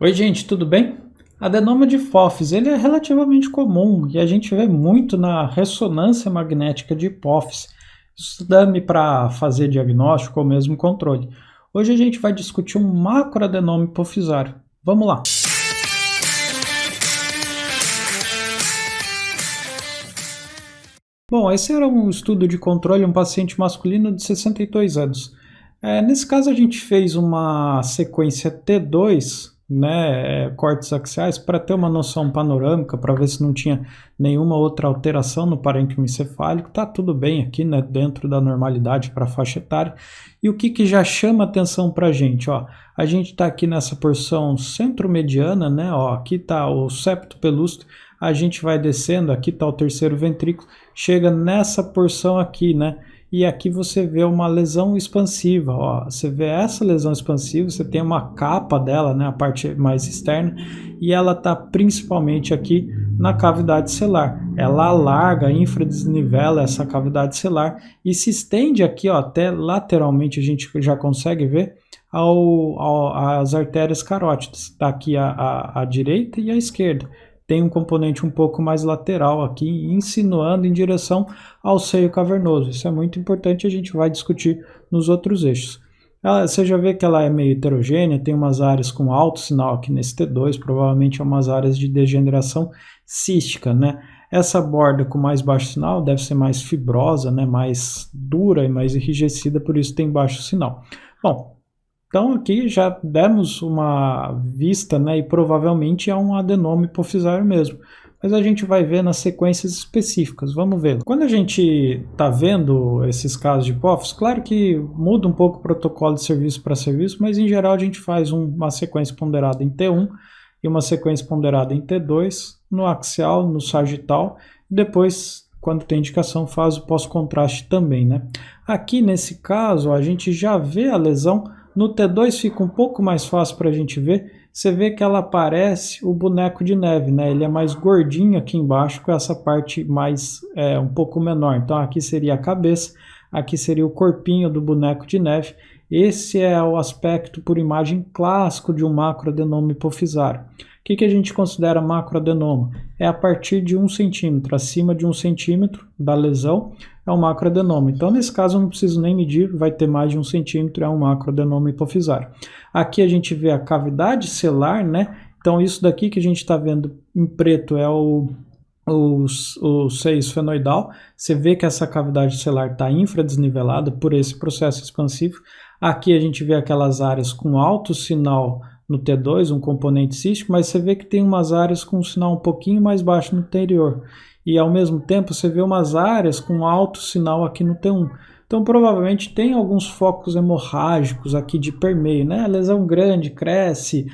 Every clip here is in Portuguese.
Oi, gente, tudo bem? Adenoma de hipófise, ele é relativamente comum e a gente vê muito na ressonância magnética de hipófise, exame para fazer diagnóstico ou mesmo controle. Hoje a gente vai discutir um macroadenoma hipofisário. Vamos lá! Bom, esse era um estudo de controle em um paciente masculino de 62 anos. Nesse caso, a gente fez uma sequência T2, né, cortes axiais, para ter uma noção panorâmica, para ver se não tinha nenhuma outra alteração no parênquima encefálico. Tá tudo bem aqui, né, dentro da normalidade para a faixa etária. E o que já chama atenção para a gente? Ó, a gente está aqui nessa porção centromediana, né, ó, aqui está o septo pelúceo, a gente vai descendo, aqui está o terceiro ventrículo, chega nessa porção aqui, né? E aqui você vê uma lesão expansiva, ó. Você vê essa lesão expansiva, você tem uma capa dela, né? A parte mais externa, e ela está principalmente aqui na cavidade celular. Ela alarga, infradesnivela essa cavidade celular e se estende aqui, ó, até lateralmente a gente já consegue ver as artérias carótidas. Está aqui a direita e a esquerda. Tem um componente um pouco mais lateral aqui, insinuando em direção ao seio cavernoso. Isso é muito importante, a gente vai discutir nos outros eixos. Você já vê que ela é meio heterogênea, tem umas áreas com alto sinal aqui nesse T2, provavelmente é umas áreas de degeneração cística, né? Essa borda com mais baixo sinal deve ser mais fibrosa, né? Mais dura e mais enrijecida, por isso tem baixo sinal. Bom, então aqui já demos uma vista, né, e provavelmente é um adenoma hipofisário mesmo. Mas a gente vai ver nas sequências específicas, vamos ver. Quando a gente está vendo esses casos de hipófise, claro que muda um pouco o protocolo de serviço para serviço, mas em geral a gente faz uma sequência ponderada em T1 e uma sequência ponderada em T2, no axial, no sagital, e depois, quando tem indicação, faz o pós-contraste também, né? Aqui nesse caso, a gente já vê a lesão. No T2 fica um pouco mais fácil para a gente ver. Você vê que ela parece o boneco de neve, né? Ele é mais gordinho aqui embaixo, com essa parte mais um pouco menor. Então aqui seria a cabeça, aqui seria o corpinho do boneco de neve. Esse é o aspecto por imagem clássico de um macroadenoma hipofisário. O que a gente considera macroadenoma? É a partir de 1 centímetro, acima de 1 centímetro da lesão, é um macroadenoma. Então, nesse caso, eu não preciso nem medir, vai ter mais de 1 centímetro, é um macroadenoma hipofisário. Aqui a gente vê a cavidade celular, né? Então, isso daqui que a gente está vendo em preto é o seio esfenoidal. Você vê que essa cavidade celular está infradesnivelada por esse processo expansivo. Aqui a gente vê aquelas áreas com alto sinal no T2, um componente cístico, mas você vê que tem umas áreas com um sinal um pouquinho mais baixo no interior. E ao mesmo tempo você vê umas áreas com alto sinal aqui no T1. Então provavelmente tem alguns focos hemorrágicos aqui de permeio, né? A lesão grande, cresce,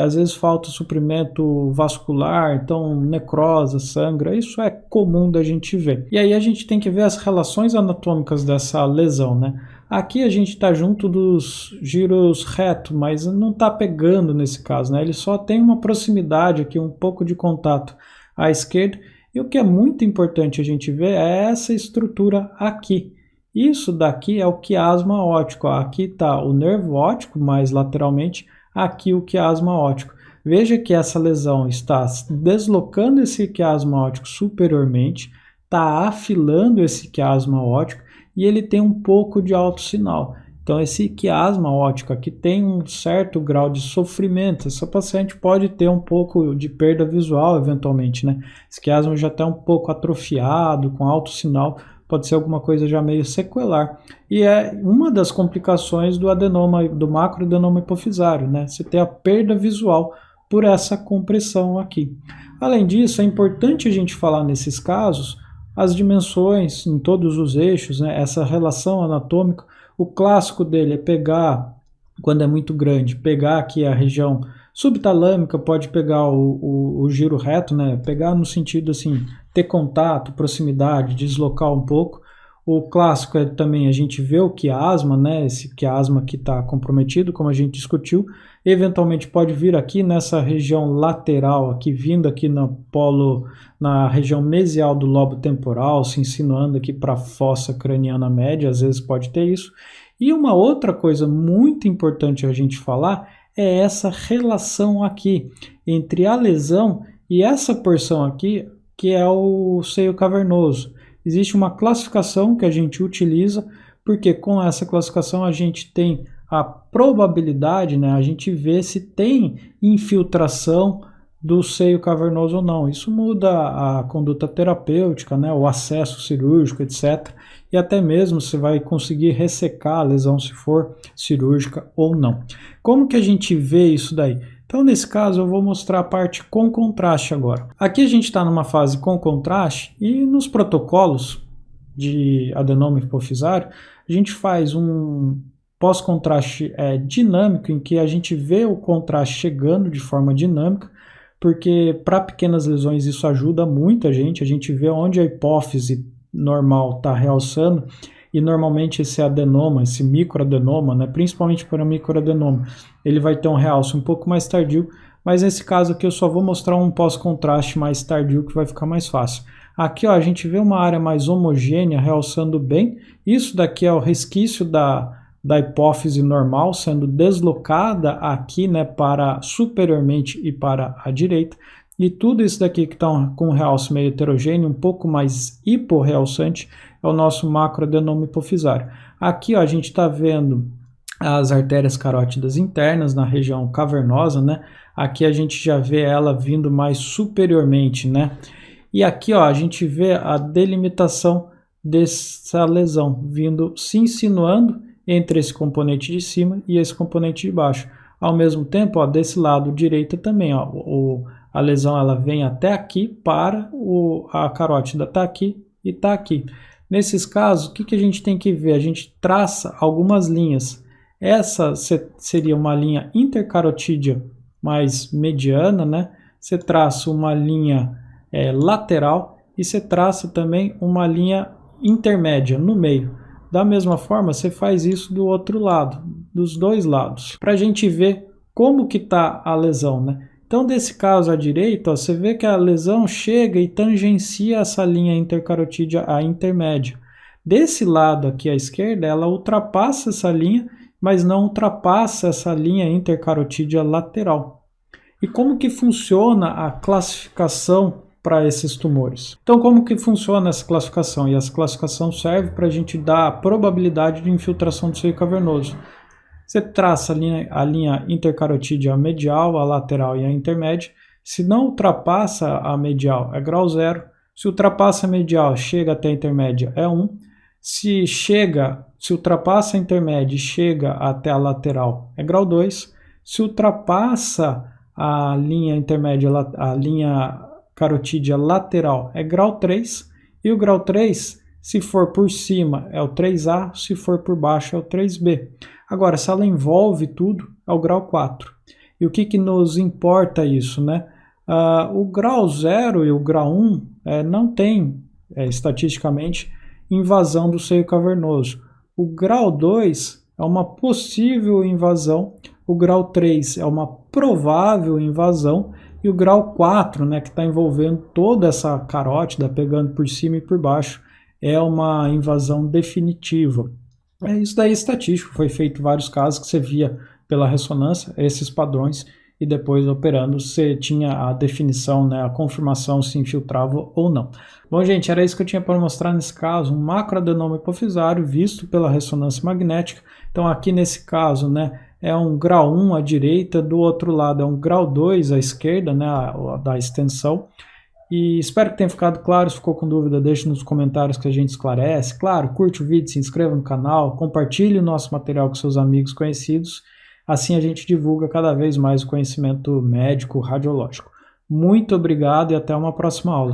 às vezes falta suprimento vascular, então necrosa, sangra, isso é comum da gente ver. E aí a gente tem que ver as relações anatômicas dessa lesão, né? Aqui a gente está junto dos giros reto, mas não está pegando nesse caso, né? Ele só tem uma proximidade aqui, um pouco de contato à esquerda. E o que é muito importante a gente ver é essa estrutura aqui. Isso daqui é o quiasma óptico. Aqui está o nervo óptico, mais lateralmente, aqui o quiasma óptico. Veja que essa lesão está deslocando esse quiasma óptico superiormente, está afilando esse quiasma óptico e ele tem um pouco de alto sinal. Então esse quiasma óptico aqui tem um certo grau de sofrimento. Essa paciente pode ter um pouco de perda visual eventualmente, né? Esse quiasma já está um pouco atrofiado, com alto sinal, pode ser alguma coisa já meio sequelar. E é uma das complicações do adenoma, do macroadenoma hipofisário, né? Você tem a perda visual por essa compressão aqui. Além disso, é importante a gente falar nesses casos as dimensões em todos os eixos, né? Essa relação anatômica. O clássico dele é pegar, quando é muito grande, pegar aqui a região subtalâmica, pode pegar o giro reto, né? Pegar no sentido assim, ter contato, proximidade, deslocar um pouco. O clássico é também a gente ver o quiasma, né? Esse quiasma que está comprometido, como a gente discutiu. Eventualmente pode vir aqui nessa região lateral, aqui vindo aqui na região mesial do lobo temporal, se insinuando aqui para a fossa craniana média, às vezes pode ter isso. E uma outra coisa muito importante a gente falar é essa relação aqui entre a lesão e essa porção aqui, que é o seio cavernoso. Existe uma classificação que a gente utiliza, porque com essa classificação a gente tem a probabilidade, né, a gente vê se tem infiltração do seio cavernoso ou não. Isso muda a conduta terapêutica, né, o acesso cirúrgico, etc. E até mesmo você vai conseguir ressecar a lesão se for cirúrgica ou não. Como que a gente vê isso daí? Então, nesse caso, eu vou mostrar a parte com contraste agora. Aqui a gente está numa fase com contraste e nos protocolos de adenoma hipofisário, a gente faz um pós-contraste dinâmico, em que a gente vê o contraste chegando de forma dinâmica, porque para pequenas lesões isso ajuda muito a gente vê onde a hipófise normal está realçando, e normalmente esse adenoma, esse microadenoma, né, principalmente para o microadenoma, ele vai ter um realce um pouco mais tardio, mas nesse caso aqui eu só vou mostrar um pós-contraste mais tardio que vai ficar mais fácil. Aqui ó, a gente vê uma área mais homogênea realçando bem, isso daqui é o resquício da hipófise normal sendo deslocada aqui, né, para superiormente e para a direita, e tudo isso daqui que está com um realce meio heterogêneo, um pouco mais hiporrealçante, é o nosso macroadenoma hipofisário. Aqui ó, a gente está vendo as artérias carótidas internas na região cavernosa, né? Aqui a gente já vê ela vindo mais superiormente, né? E aqui ó, a gente vê a delimitação dessa lesão vindo se insinuando entre esse componente de cima e esse componente de baixo. Ao mesmo tempo, ó, desse lado direito também, ó, a lesão ela vem até aqui para a carótida tá aqui e tá aqui. Nesses casos, o que a gente tem que ver? A gente traça algumas linhas. Essa seria uma linha intercarotídea mais mediana, né? Você traça uma linha lateral e você traça também uma linha intermédia no meio. Da mesma forma, você faz isso do outro lado, dos dois lados, para a gente ver como que está a lesão, né? Então, desse caso à direita, ó, você vê que a lesão chega e tangencia essa linha intercarotídea à intermédia. Desse lado aqui à esquerda, ela ultrapassa essa linha, mas não ultrapassa essa linha intercarotídea lateral. E como que funciona a classificação para esses tumores? Então, como que funciona essa classificação? E essa classificação serve para a gente dar a probabilidade de infiltração do seio cavernoso. Você traça a linha intercarotídea medial, a lateral e a intermédia. Se não ultrapassa a medial, é grau 0. Se ultrapassa a medial, chega até a intermédia, é 1. Se ultrapassa a intermédia e chega até a lateral, é grau 2. Se ultrapassa a linha intermédia, a linha carotídea lateral, é grau 3. E o grau 3, se for por cima, é o 3A, se for por baixo, é o 3B. Agora, se ela envolve tudo, é o grau 4. E o que nos importa isso, né? O grau 0 e o grau 1 não tem, estatisticamente, invasão do seio cavernoso. O grau 2 é uma possível invasão, o grau 3 é uma provável invasão, e o grau 4, né, que está envolvendo toda essa carótida, pegando por cima e por baixo, é uma invasão definitiva. Isso daí é estatístico, foi feito vários casos que você via pela ressonância, esses padrões, e depois operando você tinha a definição, né, a confirmação se infiltrava ou não. Bom, gente, era isso que eu tinha para mostrar nesse caso, um macroadenoma hipofisário visto pela ressonância magnética. Então aqui nesse caso, né, é um grau 1 à direita, do outro lado é um grau 2 à esquerda, né, da extensão. E espero que tenha ficado claro. Se ficou com dúvida, deixe nos comentários que a gente esclarece. Claro, curte o vídeo, se inscreva no canal, compartilhe o nosso material com seus amigos conhecidos. Assim a gente divulga cada vez mais o conhecimento médico radiológico. Muito obrigado e até uma próxima aula.